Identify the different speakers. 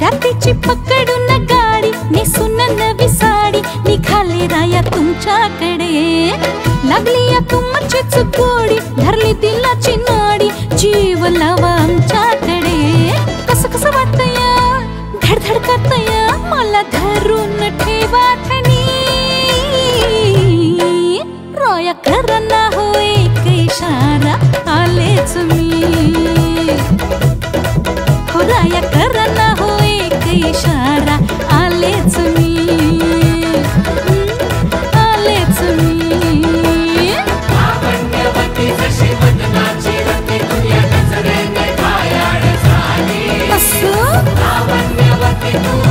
Speaker 1: रात्रीची पकडून गाडी नेसून नवी साडी निघाले राया तुमच्याकडे। लागली या तुमची चुकोडी धरली दिलाची नाडी जीव लावा आमच्याकडे। कसं कसं वाटतया धडधड करतया मला धरून ठेवा ठणी। राया करना हो एक इशारा आलेच मी। हो राया करना हो एक इशारा आलेच मी। आलेच मी।
Speaker 2: लावण्यवती जशी बदनाची रती तुझ्या नजरेने घायाळ झाली।
Speaker 1: असं
Speaker 2: लावण्यवती तू